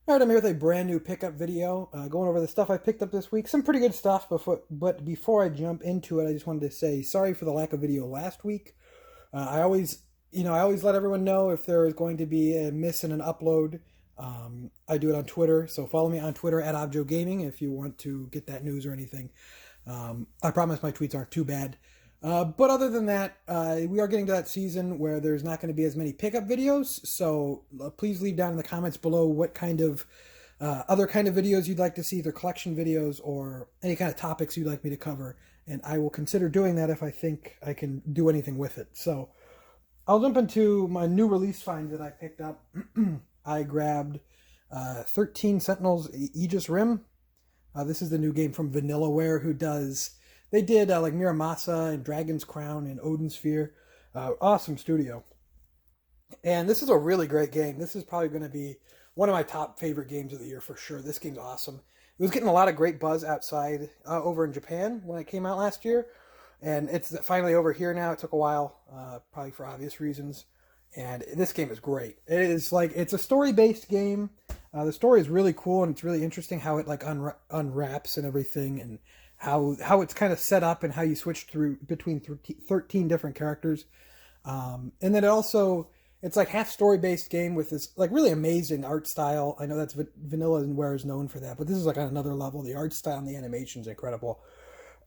All right, I'm here with a brand new pickup video, going over the stuff I picked up this week. Some pretty good stuff, but before I jump into it, I just wanted to say sorry for the lack of video last week. I always let everyone know if there is going to be a miss in an upload. I do it on Twitter, so follow me on Twitter at ObjoGaming if you want to get that news or anything. I promise my tweets aren't too bad. But other than that, we are getting to that season where there's not going to be as many pickup videos. So please leave down in the comments below what kind of other kind of videos you'd like to see, either collection videos or any kind of topics you'd like me to cover. And I will consider doing that if I think I can do anything with it. So I'll jump into my new release find that I picked up. I grabbed 13 Sentinels Aegis Rim. This is the new game from Vanillaware, who does... They did like Miramasa and Dragon's Crown and Odin Sphere. Awesome studio. And this is a really great game. This is probably going to be one of my top favorite games of the year for sure. This game's awesome. It was getting a lot of great buzz outside over in Japan when it came out last year. And it's finally over here now. It took a while, probably for obvious reasons. And this game is great. It is like, it's a story-based game. The story is really cool, and it's really interesting how it like unwraps and everything, and how it's kind of set up and how you switch through between 13 different characters. And then it's like half story-based game with this like really amazing art style. I know that's Vanillaware is known for that, but this is like on another level. The art style and the animation is incredible.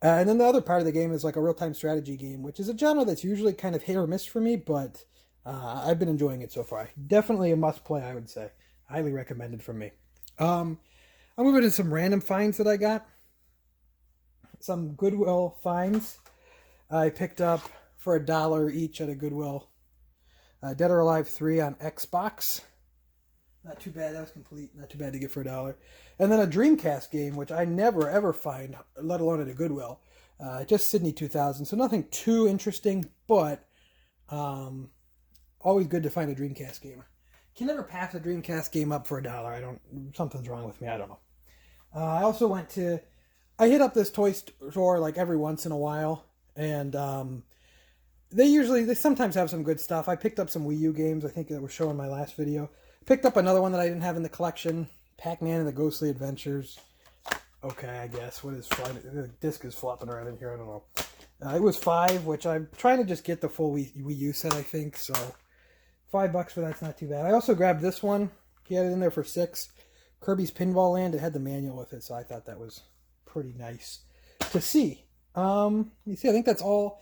And then the other part of the game is like a real-time strategy game, which is a genre that's usually kind of hit or miss for me, but I've been enjoying it so far. Definitely a must-play, I would say. Highly recommended from me. I'm moving to some random finds that I got. Some Goodwill finds I picked up for $1 each at a Goodwill. Dead or Alive 3 on Xbox. Not too bad. That was complete. Not too bad to get for $1. And then a Dreamcast game, which I never ever find, let alone at a Goodwill. Just Sydney 2000. So nothing too interesting, but always good to find a Dreamcast game. Can never pass a Dreamcast game up for $1. Something's wrong with me. I don't know. I hit up this toy store like every once in a while, and they sometimes have some good stuff. I picked up some Wii U games, I think that was shown in my last video. Picked up another one that I didn't have in the collection, Pac-Man and the Ghostly Adventures. Okay, I guess. What is flying? The disc is flopping around in here, I don't know. It was $5, which I'm trying to just get the full Wii U set, I think, so $5 for that's not too bad. I also grabbed this one. He had it in there for $6. Kirby's Pinball Land. It had the manual with it, so I thought that was pretty nice to see. You see, I think that's all.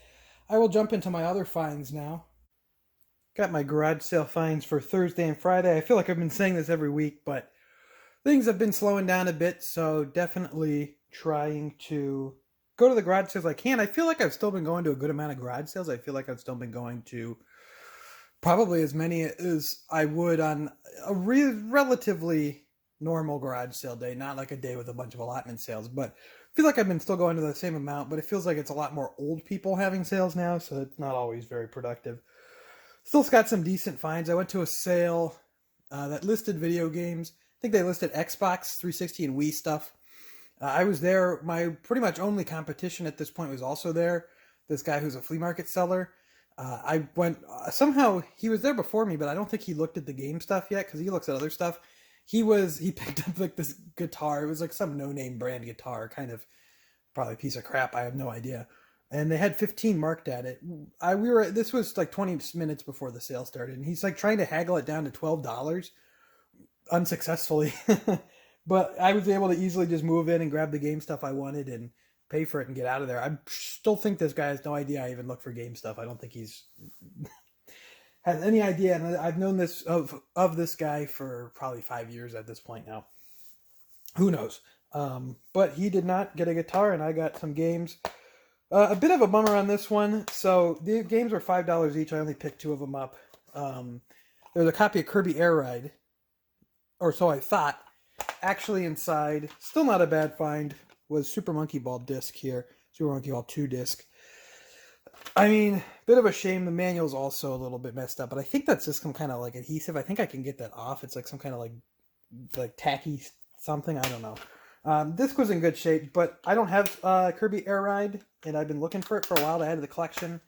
I will jump into my other finds now. Got my garage sale finds for Thursday and Friday. I feel like I've been saying this every week, but things have been slowing down a bit, so definitely trying to go to the garage sales I can. I feel like I've still been going to a good amount of garage sales. I feel like I've still been going to probably as many as I would on a relatively normal garage sale day, not like a day with a bunch of allotment sales, but I feel like I've been still going to the same amount, but it feels like it's a lot more old people having sales now, so it's not always very productive. Still got some decent finds. I went to a sale that listed video games. I think they listed Xbox 360 and Wii stuff. I was there. My pretty much only competition at this point was also there. This guy who's a flea market seller. I went, somehow he was there before me, but I don't think he looked at the game stuff yet, because he looks at other stuff. He picked up like this guitar. It was like some no-name brand guitar, kind of probably a piece of crap. I have no idea. And they had 15 marked at it. This was like 20 minutes before the sale started, and he's like trying to haggle it down to $12 unsuccessfully. But I was able to easily just move in and grab the game stuff I wanted and pay for it and get out of there. I still think this guy has no idea I even look for game stuff. I don't think he's has any idea. And I've known this of this guy for probably 5 years at this point now. Who knows? But he did not get a guitar, and I got some games. A bit of a bummer on this one. So the games were $5 each. I only picked 2 of them up. There's a copy of Kirby Air Ride, or so I thought. Actually inside, still not a bad find, was Super Monkey Ball disc here. Super Monkey Ball 2 disc. I mean, bit of a shame. The manual's also a little bit messed up, but I think that's just some kind of like adhesive. I think I can get that off. It's like some kind of like tacky something. I don't know. Disc was in good shape, but I don't have Kirby Air Ride, and I've been looking for it for a while to add to the collection.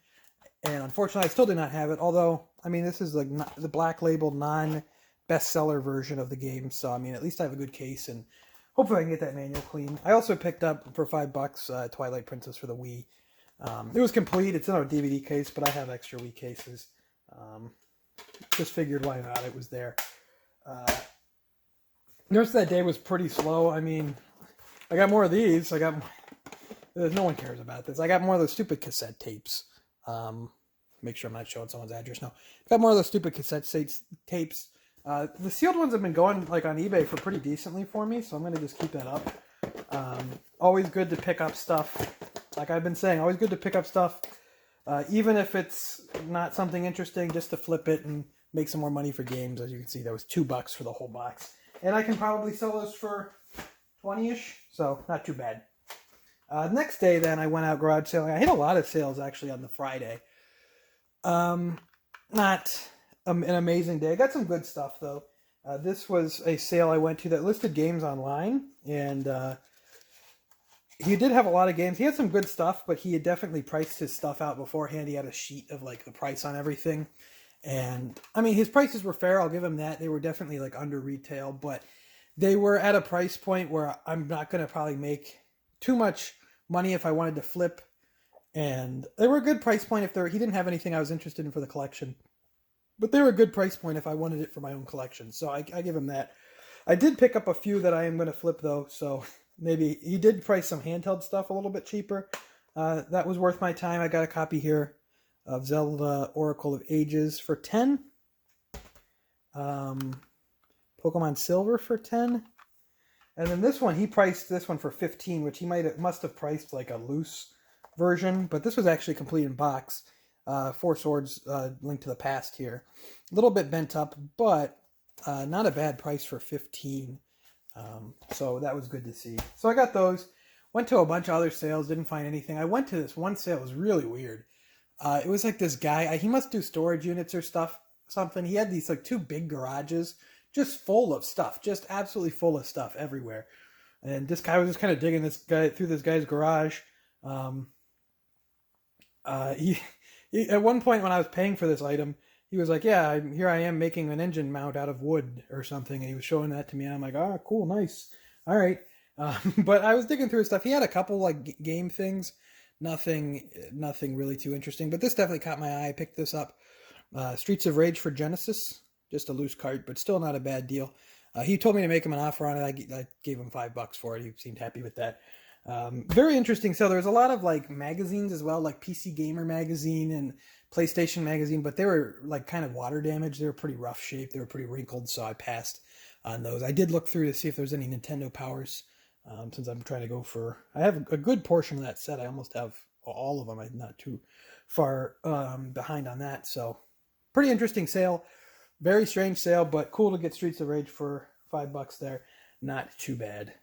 And unfortunately, I still do not have it. Although, I mean, this is like the black label non bestseller version of the game. So, I mean, at least I have a good case, and hopefully I can get that manual clean. I also picked up for $5 Twilight Princess for the Wii. It was complete. It's in our DVD case, but I have extra Wii cases. Just figured why not. It was there. The rest of that day was pretty slow. I mean, I got more of these. I got more. No one cares about this. I got more of those stupid cassette tapes. Make sure I'm not showing someone's address. No, I got more of those stupid cassette tapes. The sealed ones have been going like on eBay for pretty decently for me, so I'm gonna just keep that up. Always good to pick up stuff. Like I've been saying, always good to pick up stuff, even if it's not something interesting, just to flip it and make some more money for games. As you can see, that was $2 for the whole box, and I can probably sell those for 20-ish, so not too bad. Next day, then, I went out garage selling. I hit a lot of sales, actually, on the Friday. Not an amazing day. I got some good stuff, though. This was a sale I went to that listed games online, and he did have a lot of games. He had some good stuff, but he had definitely priced his stuff out beforehand. He had a sheet of, like, the price on everything. And, I mean, his prices were fair. I'll give him that. They were definitely, like, under retail, but they were at a price point where I'm not going to probably make too much money if I wanted to flip, and they were a good price point if he didn't have anything I was interested in for the collection, but they were a good price point if I wanted it for my own collection, so I give him that. I did pick up a few that I am going to flip, though, so maybe he did price some handheld stuff a little bit cheaper. That was worth my time. I got a copy here of Zelda Oracle of Ages for $10, Pokemon Silver for $10, and then this one, he priced this one for $15, which he must have priced like a loose version, but this was actually complete in box. 4 Swords, Link to the Past here. A little bit bent up, but not a bad price for $15. So that was good to see. So I got those. Went to a bunch of other sales, didn't find anything. I went to this one sale, it was really weird. It was like this guy, he must do storage units or something. He had these like 2 big garages, just full of stuff, just absolutely full of stuff everywhere. And this guy was just kind of digging through this guy's garage. He at one point when I was paying for this item, he was like, "Yeah, here I am making an engine mount out of wood or something," and he was showing that to me. And I'm like, "Oh, cool, nice, all right." But I was digging through his stuff. He had a couple like game things, nothing really too interesting. But this definitely caught my eye. I picked this up. Streets of Rage for Genesis. Just a loose cart, but still not a bad deal. He told me to make him an offer on it. I gave him $5 for it. He seemed happy with that. Very interesting. So there's a lot of like magazines as well, like PC Gamer magazine and PlayStation magazine, but they were like kind of water damaged. They were pretty rough shape. They were pretty wrinkled, so I passed on those. I did look through to see if there's any Nintendo Powers, since I'm trying to go for... I have a good portion of that set. I almost have all of them. I'm not too far behind on that. So pretty interesting sale. Very strange sale, but cool to get Streets of Rage for $5 there. Not too bad.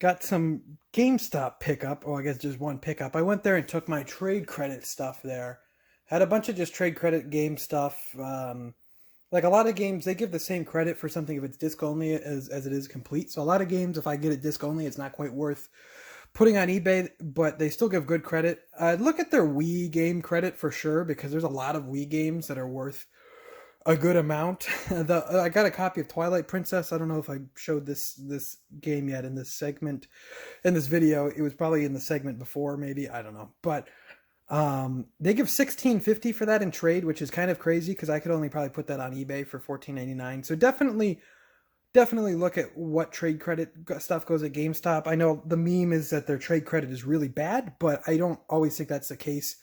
Got some GameStop pickup. Oh, I guess just one pickup. I went there and took my trade credit stuff there. Had a bunch of just trade credit game stuff. Like a lot of games, they give the same credit for something if it's disc only as it is complete. So a lot of games, if I get it disc only, it's not quite worth putting on eBay, but they still give good credit. Look at their Wii game credit for sure, because there's a lot of Wii games that are worth a good amount. I got a copy of Twilight Princess. I don't know if I showed this game yet in this segment, in this video. It was probably in the segment before, maybe. I don't know. But they give $16.50 for that in trade, which is kind of crazy because I could only probably put that on eBay for $14.99. So definitely look at what trade credit stuff goes at GameStop. I know the meme is that their trade credit is really bad, but I don't always think that's the case,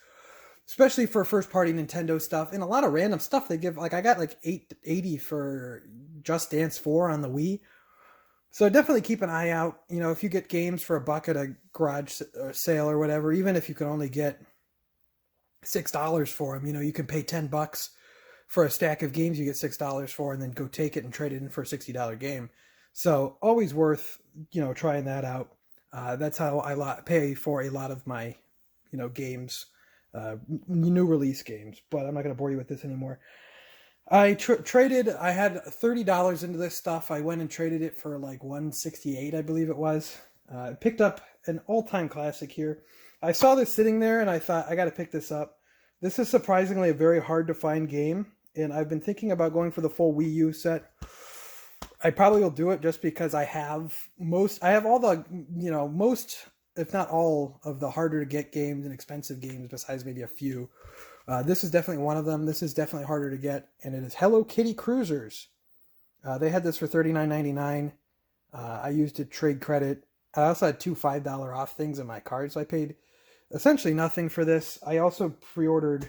especially for first-party Nintendo stuff. And a lot of random stuff they give, like I got like $8.80 for Just Dance 4 on the Wii. So definitely keep an eye out. You know, if you get games for $1 at a garage sale or whatever, even if you can only get $6 for them, you know, you can pay $10 for a stack of games you get $6 for, and then go take it and trade it in for a $60 game. So always worth, you know, trying that out. That's how I pay for a lot of my, you know, games, new release games. But I'm not going to bore you with this anymore. I traded. I had $30 into this stuff. I went and traded it for like $168, I believe it was. Picked up an all-time classic here. I saw this sitting there and I thought I got to pick this up. This is surprisingly a very hard to find game. and I've been thinking about going for the full Wii U set. I probably will do it just because I have all the, most, if not all, of the harder to get games and expensive games, besides maybe a few. This is definitely one of them. This is definitely harder to get, and it is Hello Kitty Cruisers. They had this for $39.99. I used a trade credit. I also had two $5 off things in my card, so I paid essentially nothing for this. I also pre-ordered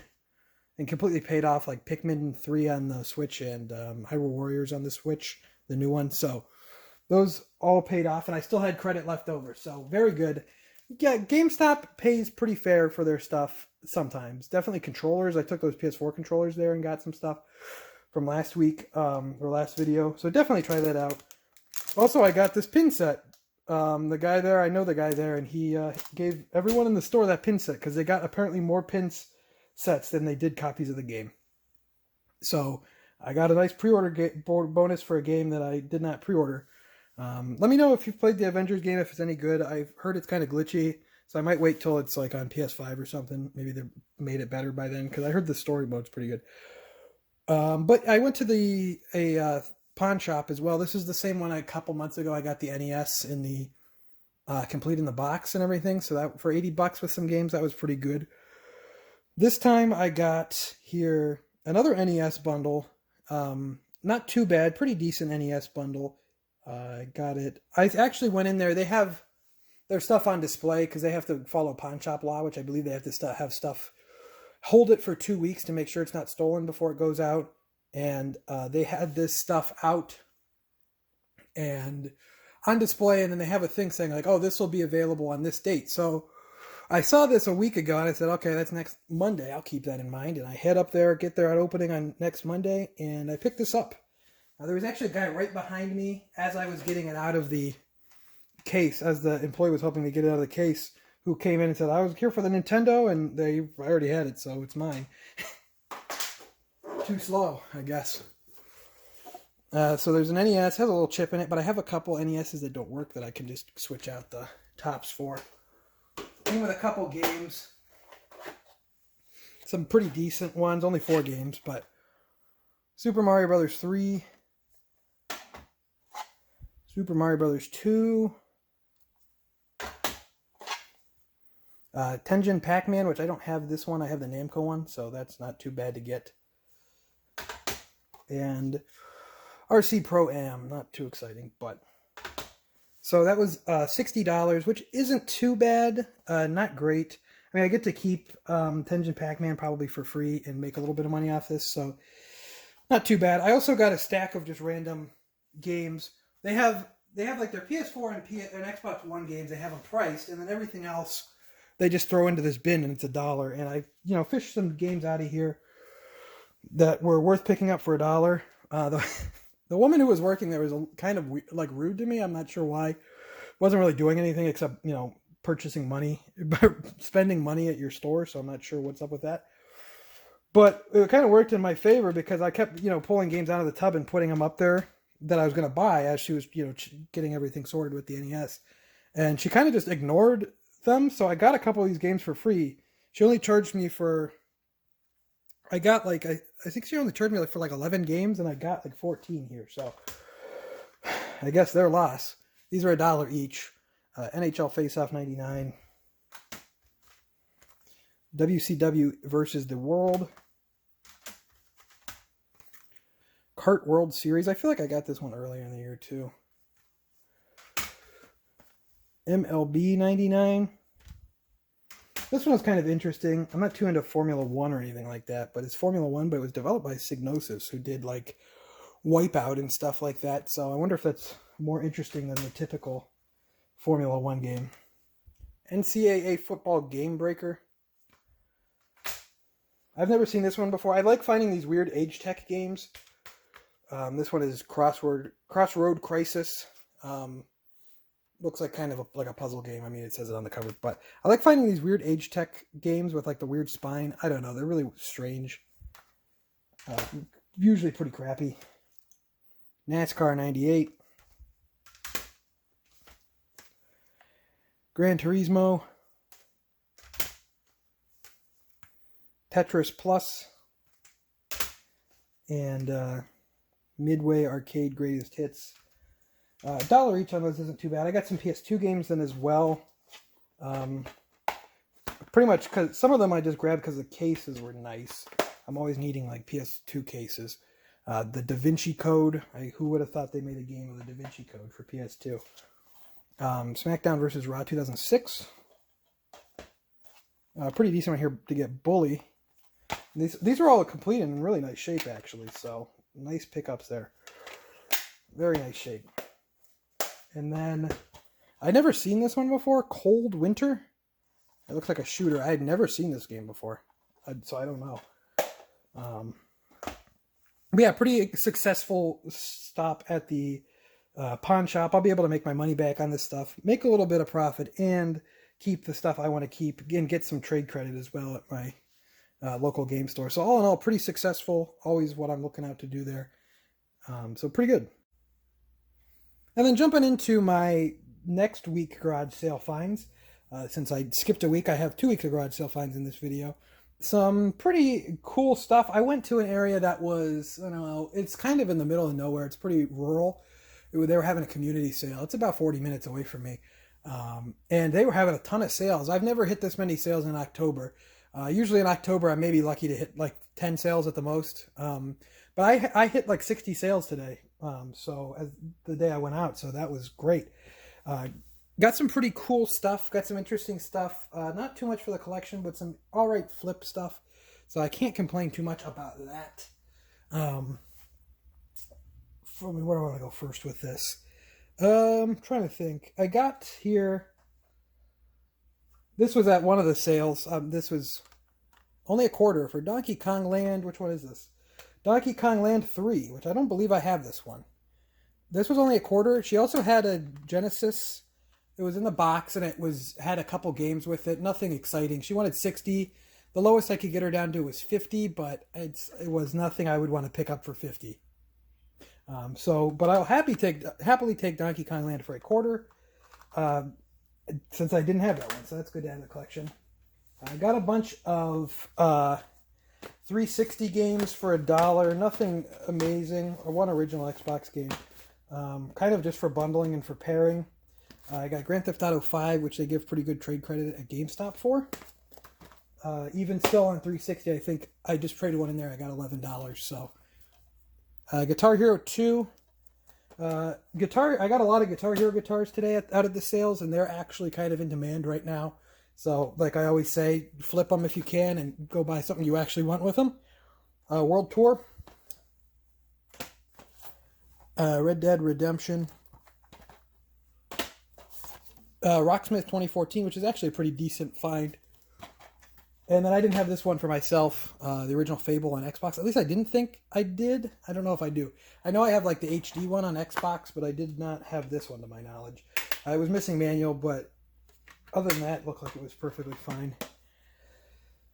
and completely paid off like Pikmin 3 on the Switch and Hyrule Warriors on the Switch, the new one. So those all paid off, and I still had credit left over. So very good. Yeah, GameStop pays pretty fair for their stuff sometimes. Definitely controllers. I took those PS4 controllers there and got some stuff from last week or last video. So definitely try that out. Also, I got this pin set. The guy there, I know the guy there, and he gave everyone in the store that pin set because they got apparently more pins sets than they did copies of the game. So I got a nice pre-order bonus for a game that I did not pre-order. Let me know if you've played the Avengers game, if it's any good. I've heard it's kind of glitchy, so I might wait till it's like on PS5 or something. Maybe they made it better by then, because I heard the story mode's pretty good. But I went to a pawn shop as well. This is the same one a couple months ago. I got the NES in the complete in the box and everything. So that for $80 with some games, that was pretty good. This time I got here another NES bundle. Not too bad, pretty decent NES bundle. I got it. I actually went in there. They have their stuff on display because they have to follow pawn shop law, which I believe they have to have stuff, hold it for 2 weeks to make sure it's not stolen before it goes out. And they had this stuff out and on display, and then they have a thing saying like, oh, this will be available on this date. So I saw this a week ago, and I said, okay, that's next Monday. I'll keep that in mind. And I head up there, get there at opening on next Monday, and I picked this up. Now, there was actually a guy right behind me as I was getting it out of the case, as the employee was helping me get it out of the case, who came in and said, I was here for the Nintendo, and I already had it, so it's mine. Too slow, I guess. So there's an NES, has a little chip in it, but I have a couple NESs that don't work that I can just switch out the tops for. Came with a couple games. Some pretty decent ones, only 4 games, but Super Mario Brothers 3, Super Mario Brothers 2, Tengen Pac-Man, which I don't have this one, I have the Namco one, so that's not too bad to get. And RC Pro-Am, not too exciting, but so that was $60, which isn't too bad, not great. I mean, I get to keep Tengen Pac-Man probably for free and make a little bit of money off this, so not too bad. I also got a stack of just random games. They have like their PS4 and Xbox One games. They have them priced, and then everything else they just throw into this bin, and it's $1. And I fished some games out of here that were worth picking up for $1. The woman who was working there was kind of like rude to me. I'm not sure why. Wasn't really doing anything except purchasing money, spending money at your store. So I'm not sure what's up with that. But it kind of worked in my favor because I kept pulling games out of the tub and putting them up there that I was going to buy as she was getting everything sorted with the NES, and she kind of just ignored them. So I got a couple of these games for free. She only charged me for. I got I think she only charged me for 11 games, and I got 14 here. So I guess their loss. These are $1 each. NHL Face-Off 99. WCW versus the World. Kart World Series. I feel like I got this one earlier in the year too. MLB 99. This one was kind of interesting. I'm not too into Formula 1 or anything like that, but it's Formula 1, but it was developed by Psygnosis, who did Wipeout and stuff like that. So I wonder if that's more interesting than the typical Formula 1 game. NCAA Football Game Breaker. I've never seen this one before. I like finding these weird age tech games. This one is Crossroad Crisis. Looks like kind of like a puzzle game. I mean, it says it on the cover, but I like finding these weird age tech games with the weird spine. I don't know. They're really strange. Usually pretty crappy. NASCAR 98. Gran Turismo. Tetris Plus. and Midway Arcade Greatest Hits. $1 each on those isn't too bad. I got some PS2 games in as well. Pretty much because some of them I just grabbed because the cases were nice. I'm always needing like PS2 cases. The Da Vinci Code. Who would have thought they made a game with a Da Vinci Code for PS2? SmackDown vs. Raw 2006. Pretty decent one here to get Bully. These are all complete and in really nice shape actually. So nice pickups there. Very nice shape. And then I'd never seen this one before. Cold Winter. It looks like a shooter. I had never seen this game before, so I don't know. But yeah, pretty successful stop at the pawn shop. I'll be able to make my money back on this stuff, make a little bit of profit, and keep the stuff I want to keep, and get some trade credit as well at my local game store. So all in all, pretty successful. Always what I'm looking out to do there. So pretty good. And then jumping into my next week garage sale finds. Since I skipped a week, I have 2 weeks of garage sale finds in this video. Some pretty cool stuff. I went to an area that was, I don't know, it's kind of in the middle of nowhere. It's pretty rural. They were having a community sale. It's about 40 minutes away from me. And they were having a ton of sales. I've never hit this many sales in October. Usually in October, I may be lucky to hit like 10 sales at the most. But I hit like 60 sales today. So as the day I went out, so that was great. Got some pretty cool stuff. Got some interesting stuff. Not too much for the collection, but some all right flip stuff. So I can't complain too much about that. Where do I want to go first with this? I'm trying to think. I got here. This was at one of the sales. This was only a quarter for Donkey Kong Land. Which one is this? Donkey Kong Land 3, which I don't believe I have this one. This was only a quarter. She also had a Genesis. It was in the box, and it had a couple games with it. Nothing exciting. She wanted 60. The lowest I could get her down to was 50, but it was nothing I would want to pick up for 50. But I'll happily take Donkey Kong Land for a quarter, since I didn't have that one. So that's good to have in the collection. I got a bunch of 360 games for $1. Nothing amazing. Or one original Xbox game, kind of just for bundling and for pairing. I got Grand Theft Auto 5, which they give pretty good trade credit at GameStop for. Even still on 360, I think I just traded one in there. I got $11. So, Guitar Hero 2. I got a lot of Guitar Hero guitars today out of the sales, and they're actually kind of in demand right now. So, like I always say, flip them if you can and go buy something you actually want with them. World Tour. Red Dead Redemption. Rocksmith 2014, which is actually a pretty decent find. And then I didn't have this one for myself, the original Fable on Xbox. At least I didn't think I did. I don't know if I do. I know I have like the HD one on Xbox, but I did not have this one to my knowledge. I was missing manual, but other than that, it looked like it was perfectly fine.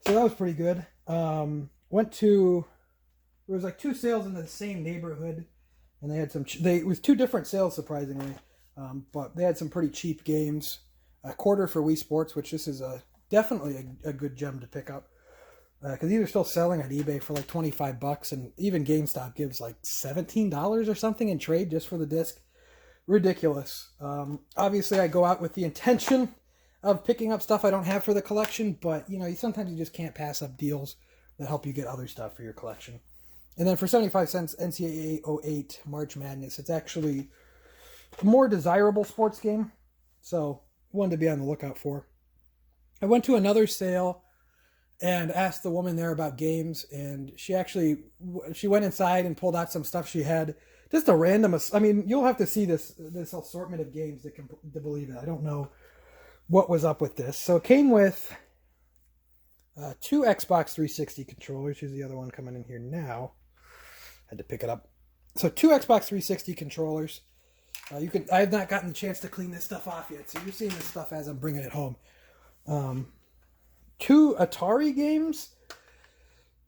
So that was pretty good. There was like 2 sales in the same neighborhood, and they had it was 2 different sales, surprisingly. But they had some pretty cheap games. A quarter for Wii Sports, which this is definitely a good gem to pick up. Because these are still selling on eBay for like $25, and even GameStop gives like $17 or something in trade just for the disc. Ridiculous. Obviously, I go out with the intention of picking up stuff I don't have for the collection, but sometimes you just can't pass up deals that help you get other stuff for your collection. And then for 75 cents, NCAA 08 March Madness. It's actually a more desirable sports game, so one to be on the lookout for. I went to another sale and asked the woman there about games, and she went inside and pulled out some stuff she had. Just a random, you'll have to see this assortment of games to believe it. I don't know what was up with this. So it came with 2 Xbox 360 controllers. Here's the other one coming in here now. Had to pick it up. So 2 Xbox 360 controllers. I have not gotten the chance to clean this stuff off yet, so you're seeing this stuff as I'm bringing it home. 2 Atari games.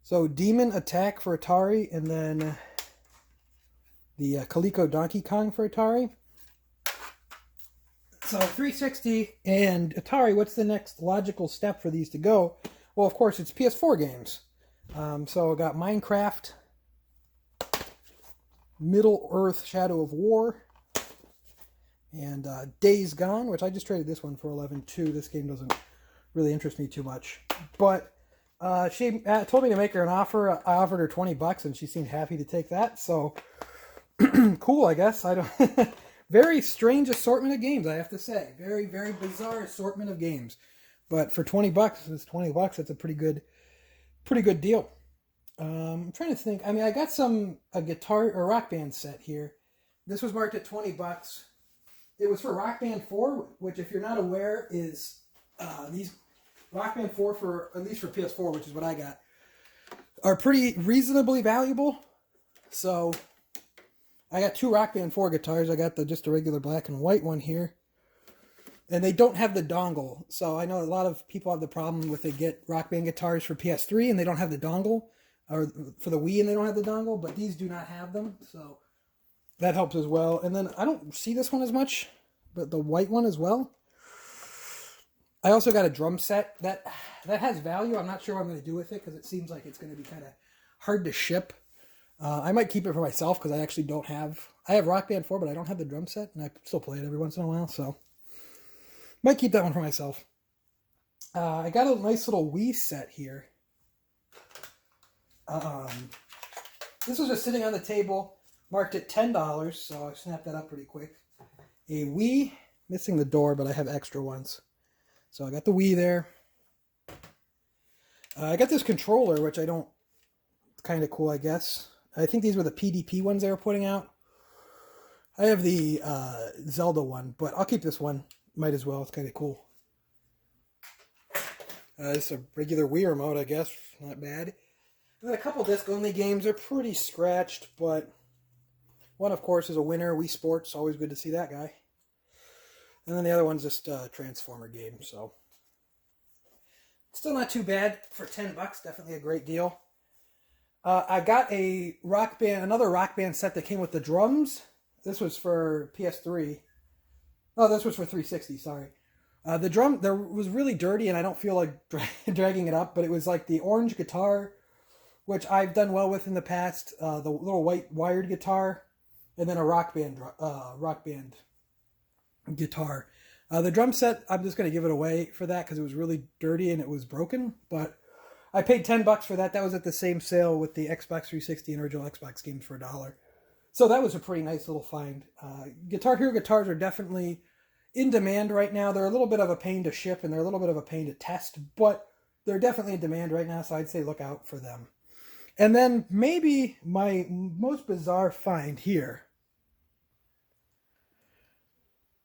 So Demon Attack for Atari, and then the Coleco Donkey Kong for Atari. So 360 and Atari, what's the next logical step for these to go? Well, of course, it's PS4 games. So I got Minecraft, Middle-earth Shadow of War. And Days Gone, which I just traded this one for 11 too. This game doesn't really interest me too much. But she told me to make her an offer. I offered her $20 and she seemed happy to take that. So cool, I guess. I don't. Very strange assortment of games, I have to say. Very, very bizarre assortment of games. But for $20, it's $20. That's a pretty good deal. I'm trying to think. I mean, I got a guitar or Rock Band set here. This was marked at $20. It was for Rock Band 4, which, if you're not aware, is these Rock Band 4 for, at least for PS4, which is what I got, are pretty reasonably valuable. So I got 2 Rock Band 4 guitars. I got just a regular black and white one here. And they don't have the dongle. So I know a lot of people have the problem with they get Rock Band guitars for PS3 and they don't have the dongle. Or for the Wii and they don't have the dongle. But these do not have them. So that helps as well. And then I don't see this one as much, but the white one as well. I also got a drum set that has value. I'm not sure what I'm going to do with it because it seems like it's going to be kind of hard to ship. I might keep it for myself because I actually don't have... I have Rock Band 4, but I don't have the drum set, and I still play it every once in a while, so... Might keep that one for myself. I got a nice little Wii set here. This was just sitting on the table, marked at $10, so I snapped that up pretty quick. A Wii, missing the door, but I have extra ones. So I got the Wii there. I got this controller, which I don't... It's kind of cool, I guess. I think these were the PDP ones they were putting out. I have the Zelda one, but I'll keep this one. Might as well. It's kind of cool. It's a regular Wii remote, I guess. Not bad. And then a couple disc-only games are pretty scratched, but one, of course, is a winner. Wii Sports. Always good to see that guy. And then the other one's just a Transformer game, so... Still not too bad for $10. Definitely a great deal. I got another Rock Band set that came with the drums. This was for PS3. Oh, this was for 360, sorry. The drum was really dirty, and I don't feel like dragging it up, but it was like the orange guitar, which I've done well with in the past, the little white wired guitar, and then a Rock Band guitar. The drum set, I'm just going to give it away for that because it was really dirty and it was broken, but I paid $10 for that. That was at the same sale with the Xbox 360 and original Xbox games for $1. So that was a pretty nice little find. Guitar Hero guitars are definitely in demand right now. They're a little bit of a pain to ship and they're a little bit of a pain to test, but they're definitely in demand right now, so I'd say look out for them. And then maybe my most bizarre find here.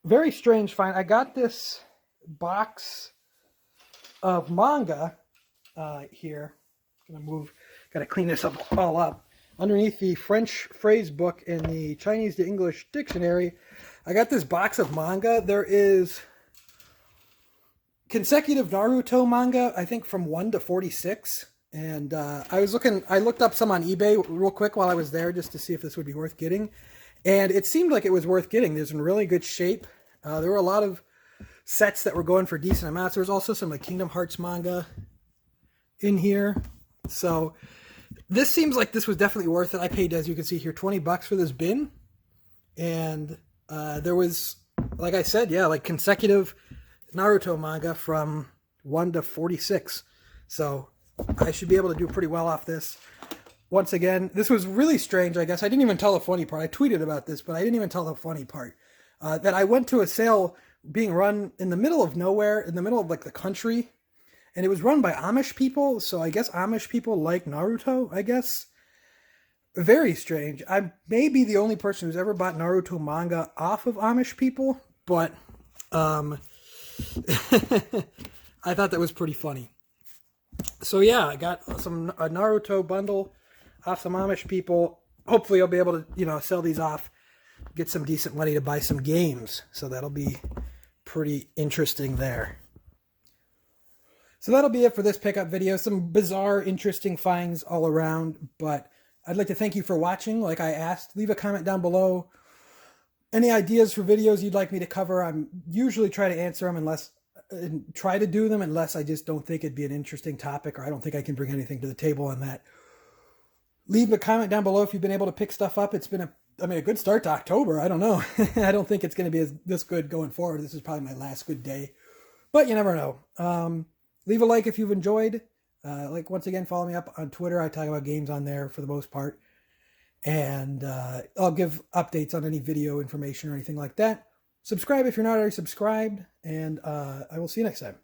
Very strange find. I got this box of manga here. Gotta clean this up all up. Underneath the French phrase book and the Chinese to English dictionary, I got this box of manga. There is consecutive Naruto manga, I think from 1 to 46. And I looked up some on eBay real quick while I was there just to see if this would be worth getting. And it seemed like it was worth getting. There's in really good shape. There were a lot of sets that were going for decent amounts. There was also some like Kingdom Hearts manga in here. So this seems like this was definitely worth it. I paid, as you can see here, $20 for this bin. And there was, like I said, yeah, like consecutive Naruto manga from 1 to 46. So I should be able to do pretty well off this. Once again, this was really strange, I guess. I didn't even tell the funny part. I tweeted about this, but I didn't even tell the funny part. That I went to a sale being run in the middle of nowhere, in the middle of like the country. And it was run by Amish people, so I guess Amish people like Naruto, I guess. Very strange. I may be the only person who's ever bought Naruto manga off of Amish people, but I thought that was pretty funny. So yeah, I got a Naruto bundle off some Amish people. Hopefully I'll be able to, sell these off, get some decent money to buy some games. So that'll be pretty interesting there. So that'll be it for this pickup video. Some bizarre, interesting finds all around, but I'd like to thank you for watching. Like I asked, leave a comment down below. Any ideas for videos you'd like me to cover? I'm usually try to answer them unless I just don't think it'd be an interesting topic or I don't think I can bring anything to the table on that. Leave a comment down below if you've been able to pick stuff up. It's been a I mean, a good start to October. I don't know. I don't think it's going to be this good going forward. This is probably my last good day, but you never know. Leave a like if you've enjoyed. Like, once again, follow me up on Twitter. I talk about games on there for the most part. And I'll give updates on any video information or anything like that. Subscribe if you're not already subscribed. And I will see you next time.